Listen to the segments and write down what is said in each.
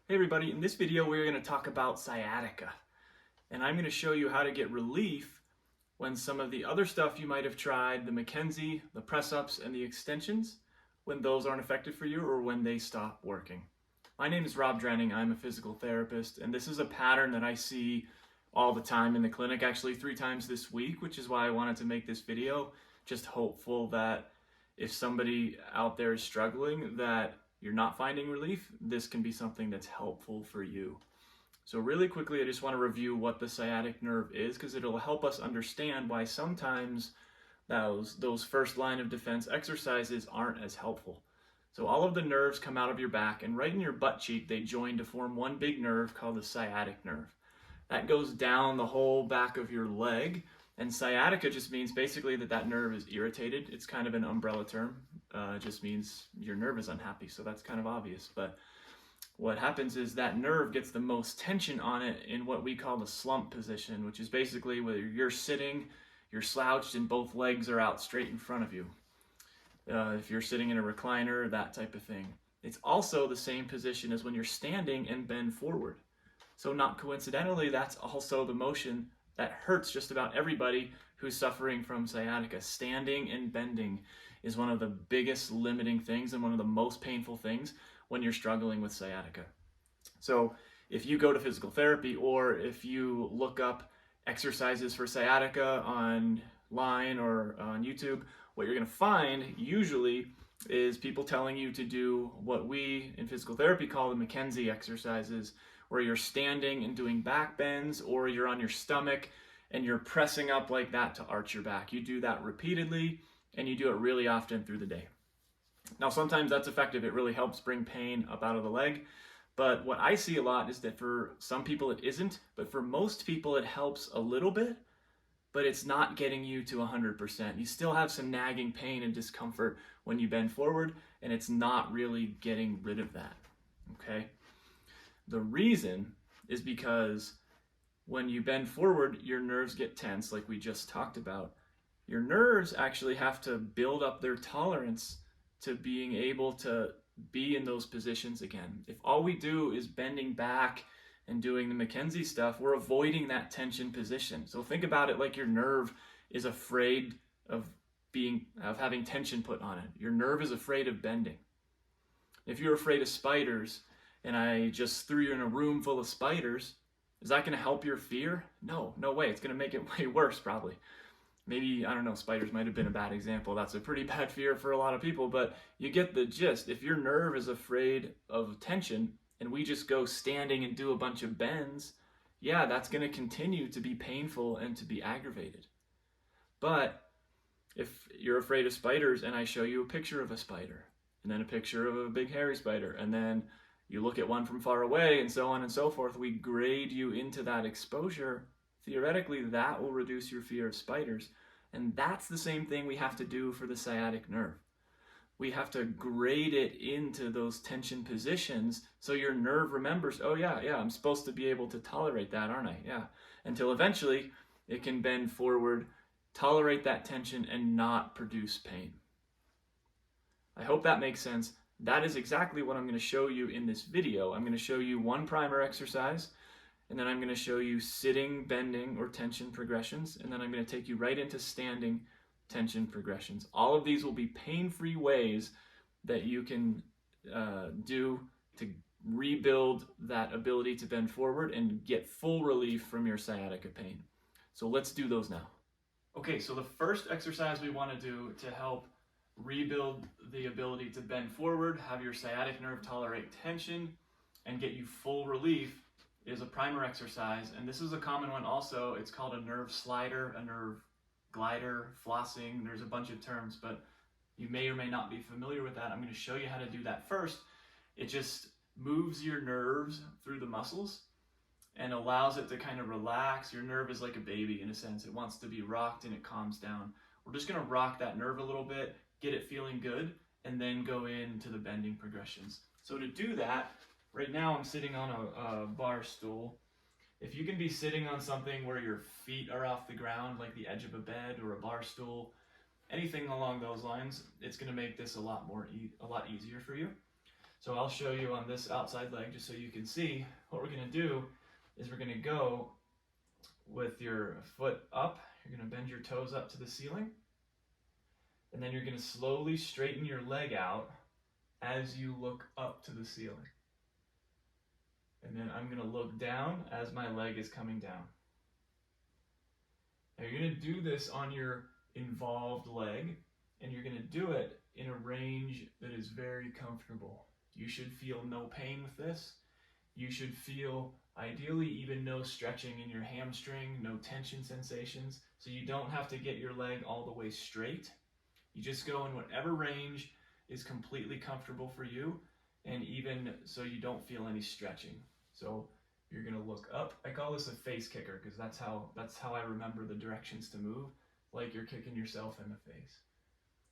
Hey everybody, in this video we're going to talk about sciatica, and I'm going to show you how to get relief when some of the other stuff you might have tried, the McKenzie, the press-ups, and the extensions, when those aren't effective for you or when they stop working. My name is Rob Drenning, I'm a physical therapist, and this is a pattern that I see all the time in the clinic, actually 3 times this week, which is why I wanted to make this video, just hopeful that if somebody out there is struggling that you're not finding relief, this can be something that's helpful for you. So really quickly, I just want to review what the sciatic nerve is because it'll help us understand why sometimes those first line of defense exercises aren't as helpful. So all of the nerves come out of your back, and right in your butt cheek, they join to form one big nerve called the sciatic nerve. That goes down the whole back of your leg, and sciatica just means basically that nerve is irritated. It's kind of an umbrella term. It just means your nerve is unhappy, so that's kind of obvious. But what happens is that nerve gets the most tension on it in what we call the slump position, which is basically where you're sitting, you're slouched, and both legs are out straight in front of you. If you're sitting in a recliner, that type of thing. It's also the same position as when you're standing and bend forward. So not coincidentally, that's also the motion that hurts just about everybody who's suffering from sciatica. Standing and bending is one of the biggest limiting things and one of the most painful things when you're struggling with sciatica. So if you go to physical therapy or if you look up exercises for sciatica online or on YouTube, what you're going to find usually is people telling you to do what we in physical therapy call the McKenzie exercises, where you're standing and doing back bends, or you're on your stomach and you're pressing up like that to arch your back. You do that repeatedly, and you do it really often through the day. Now, sometimes that's effective. It really helps bring pain up out of the leg. But what I see a lot is that for some people it isn't, but for most people it helps a little bit, but it's not getting you to 100%. You still have some nagging pain and discomfort when you bend forward, and it's not really getting rid of that, okay? The reason is because when you bend forward, your nerves get tense, like we just talked about. Your nerves actually have to build up their tolerance to being able to be in those positions again. If all we do is bending back and doing the McKenzie stuff, we're avoiding that tension position. So think about it like your nerve is afraid of having tension put on it. Your nerve is afraid of bending. If you're afraid of spiders, and I just threw you in a room full of spiders, is that going to help your fear? No way. It's going to make it way worse, probably. Maybe, I don't know, spiders might have been a bad example. That's a pretty bad fear for a lot of people, but you get the gist. If your nerve is afraid of tension and we just go standing and do a bunch of bends, yeah, that's going to continue to be painful and to be aggravated. But if you're afraid of spiders and I show you a picture of a spider, and then a picture of a big hairy spider, and then you look at one from far away, and so on and so forth, we grade you into that exposure. Theoretically, that will reduce your fear of spiders. And that's the same thing we have to do for the sciatic nerve. We have to grade it into those tension positions so your nerve remembers, oh yeah, I'm supposed to be able to tolerate that, aren't I? Yeah. Until eventually it can bend forward, tolerate that tension, and not produce pain. I hope that makes sense. That is exactly what I'm going to show you in this video. I'm going to show you one primer exercise, and then I'm going to show you sitting, bending, or tension progressions, and then I'm going to take you right into standing tension progressions. All of these will be pain-free ways that you can do to rebuild that ability to bend forward and get full relief from your sciatica pain. So let's do those now. Okay, so the first exercise we want to do to help rebuild the ability to bend forward, have your sciatic nerve tolerate tension, and get you full relief is a primer exercise. And this is a common one also. It's called a nerve slider, a nerve glider, flossing. There's a bunch of terms, but you may or may not be familiar with that. I'm going to show you how to do that first. It just moves your nerves through the muscles and allows it to kind of relax. Your nerve is like a baby in a sense. It wants to be rocked and it calms down. We're just going to rock that nerve a little bit, get it feeling good, and then go into the bending progressions. So to do that, right now I'm sitting on a bar stool. If you can be sitting on something where your feet are off the ground, like the edge of a bed or a bar stool, anything along those lines, it's going to make this a lot easier for you. So I'll show you on this outside leg just so you can see. What we're going to do is we're going to go with your foot up. You're going to bend your toes up to the ceiling. And then you're going to slowly straighten your leg out as you look up to the ceiling. And then I'm going to look down as my leg is coming down. Now you're going to do this on your involved leg, and you're going to do it in a range that is very comfortable. You should feel no pain with this. You should feel ideally even no stretching in your hamstring, no tension sensations, so you don't have to get your leg all the way straight. You just go in whatever range is completely comfortable for you, and even so you don't feel any stretching. So you're going to look up. I call this a face kicker because that's how I remember the directions to move, like you're kicking yourself in the face.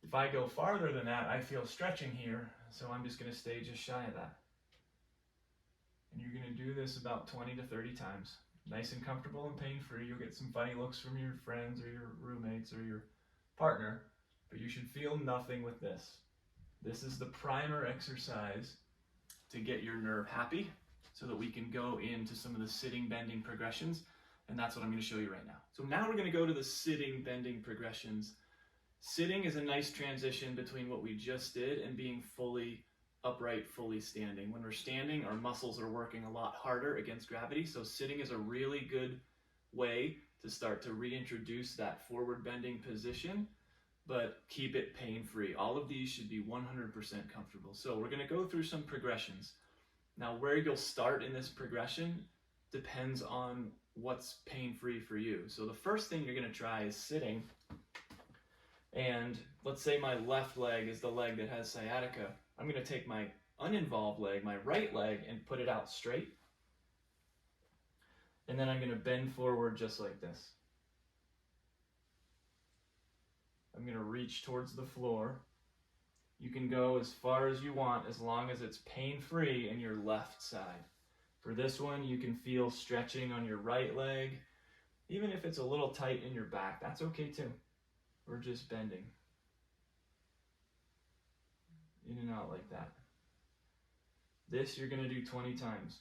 If I go farther than that, I feel stretching here, so I'm just going to stay just shy of that. And you're going to do this about 20 to 30 times. Nice and comfortable and pain-free. You'll get some funny looks from your friends or your roommates or your partner, but you should feel nothing with this. This is the primer exercise to get your nerve happy so that we can go into some of the sitting bending progressions, and that's what I'm going to show you right now. So now we're going to go to the sitting bending progressions. Sitting is a nice transition between what we just did and being fully upright, fully standing. When we're standing, our muscles are working a lot harder against gravity, so sitting is a really good way to start to reintroduce that forward bending position, but keep it pain-free. All of these should be 100% comfortable. So we're going to go through some progressions. Now, where you'll start in this progression depends on what's pain-free for you. So the first thing you're going to try is sitting. And let's say my left leg is the leg that has sciatica. I'm going to take my uninvolved leg, my right leg, and put it out straight. And then I'm going to bend forward just like this. I'm going to reach towards the floor. You can go as far as you want as long as it's pain-free in your left side. For this one, you can feel stretching on your right leg. Even if it's a little tight in your back, that's okay too. We're just bending. In and out like that. This you're going to do 20 times.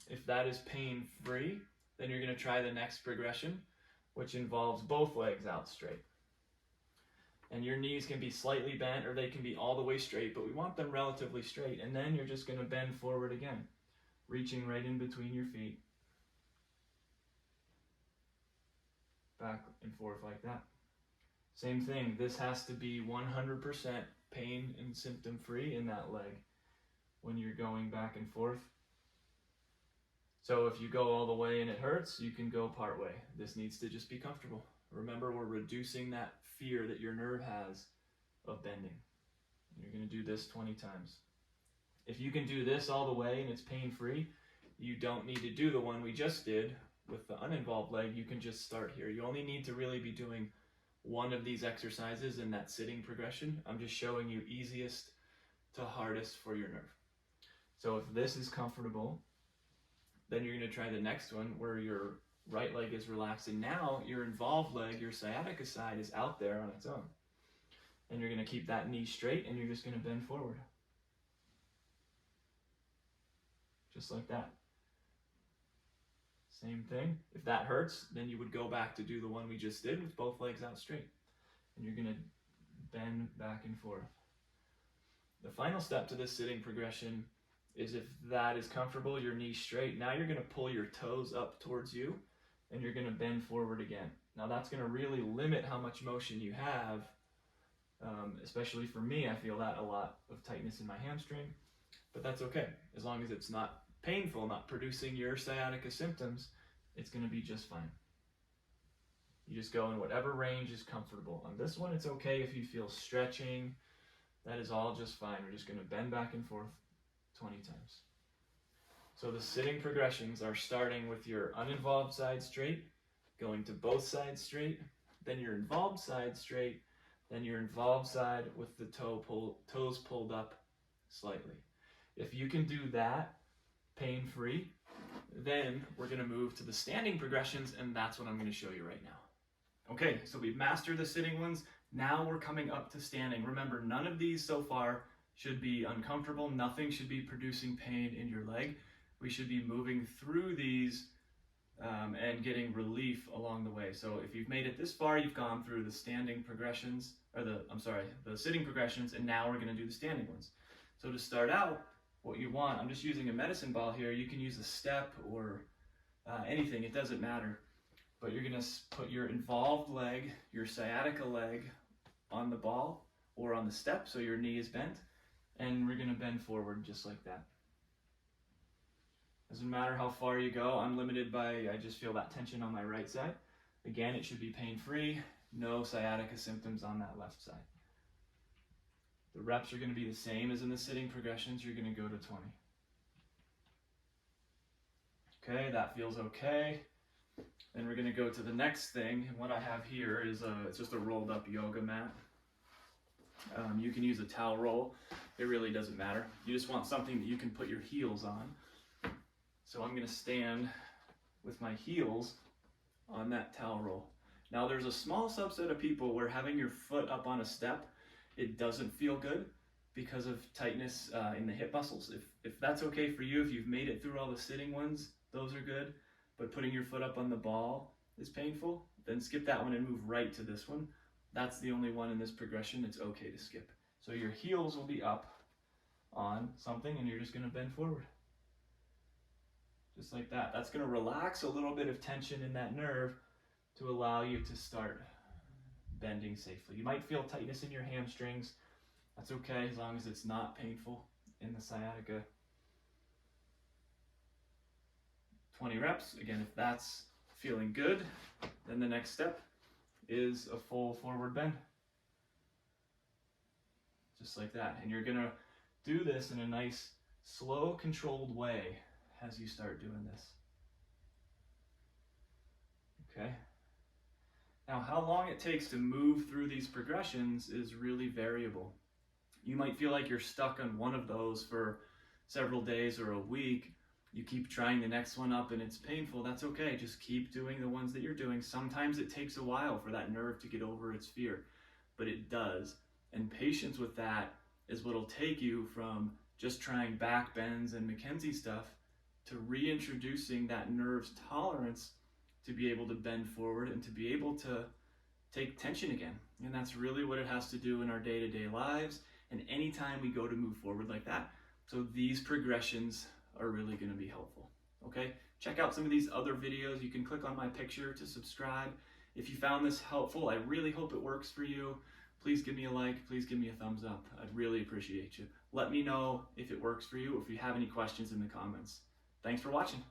If that is pain-free, then you're going to try the next progression, which involves both legs out straight. And your knees can be slightly bent or they can be all the way straight, but we want them relatively straight. And then you're just going to bend forward again, reaching right in between your feet. Back and forth like that. Same thing, this has to be 100% pain and symptom free in that leg when you're going back and forth. So if you go all the way and it hurts, you can go part way. This needs to just be comfortable. Remember, we're reducing that fear that your nerve has of bending. You're going to do this 20 times. If you can do this all the way and it's pain-free, you don't need to do the one we just did with the uninvolved leg. You can just start here. You only need to really be doing one of these exercises in that sitting progression. I'm just showing you easiest to hardest for your nerve. So if this is comfortable, then you're going to try the next one where your right leg is relaxed, and now your involved leg, your sciatica side, is out there on its own. And you're going to keep that knee straight, and you're just going to bend forward. Just like that. Same thing. If that hurts, then you would go back to do the one we just did with both legs out straight. And you're going to bend back and forth. The final step to this sitting progression is, if that is comfortable, your knee straight, now you're going to pull your toes up towards you, and you're going to bend forward again. Now that's going to really limit how much motion you have, especially for me. I feel that a lot of tightness in my hamstring, but that's okay. As long as it's not painful, not producing your sciatica symptoms, it's going to be just fine. You just go in whatever range is comfortable. On this one, it's okay if you feel stretching. That is all just fine. We're just going to bend back and forth 20 times. So the sitting progressions are starting with your uninvolved side straight, going to both sides straight, then your involved side straight, then your involved side with the toes pulled up slightly. If you can do that pain-free, then we're going to move to the standing progressions, and that's what I'm going to show you right now. Okay, so we've mastered the sitting ones. Now we're coming up to standing. Remember, none of these so far should be uncomfortable. Nothing should be producing pain in your leg. We should be moving through these and getting relief along the way. So if you've made it this far, you've gone through the standing progressions, or the sitting progressions, and now we're going to do the standing ones. So to start out, what you want, I'm just using a medicine ball here. You can use a step or anything, it doesn't matter. But you're going to put your involved leg, your sciatica leg, on the ball or on the step, so your knee is bent, and we're going to bend forward just like that. Doesn't matter how far you go. I'm limited by, I just feel that tension on my right side. Again, it should be pain-free. No sciatica symptoms on that left side. The reps are going to be the same as in the sitting progressions. You're going to go to 20. Okay, that feels okay. Then we're going to go to the next thing. And what I have here is it's just a rolled up yoga mat. You can use a towel roll. It really doesn't matter. You just want something that you can put your heels on. So I'm going to stand with my heels on that towel roll. Now there's a small subset of people where having your foot up on a step, it doesn't feel good because of tightness in the hip muscles. If that's okay for you, if you've made it through all the sitting ones, those are good. But putting your foot up on the ball is painful, then skip that one and move right to this one. That's the only one in this progression it's okay to skip. So your heels will be up on something and you're just going to bend forward. Just like that. That's going to relax a little bit of tension in that nerve to allow you to start bending safely. You might feel tightness in your hamstrings. That's okay as long as it's not painful in the sciatica. 20 reps. Again, if that's feeling good, then the next step is a full forward bend. Just like that. And you're going to do this in a nice, slow, controlled way as you start doing this. Okay. Now, how long it takes to move through these progressions is really variable. You might feel like you're stuck on one of those for several days or a week. You keep trying the next one up and it's painful. That's okay. Just keep doing the ones that you're doing. Sometimes it takes a while for that nerve to get over its fear, but it does. And patience with that is what'll take you from just trying back bends and McKenzie stuff to reintroducing that nerve's tolerance to be able to bend forward and to be able to take tension again. And that's really what it has to do in our day-to-day lives and anytime we go to move forward like that. So these progressions are really going to be helpful. Okay, check out some of these other videos. You can click on my picture to subscribe. If you found this helpful, I really hope it works for you. Please give me a like, please give me a thumbs up. I'd really appreciate you. Let me know if it works for you or if you have any questions in the comments. Thanks for watching.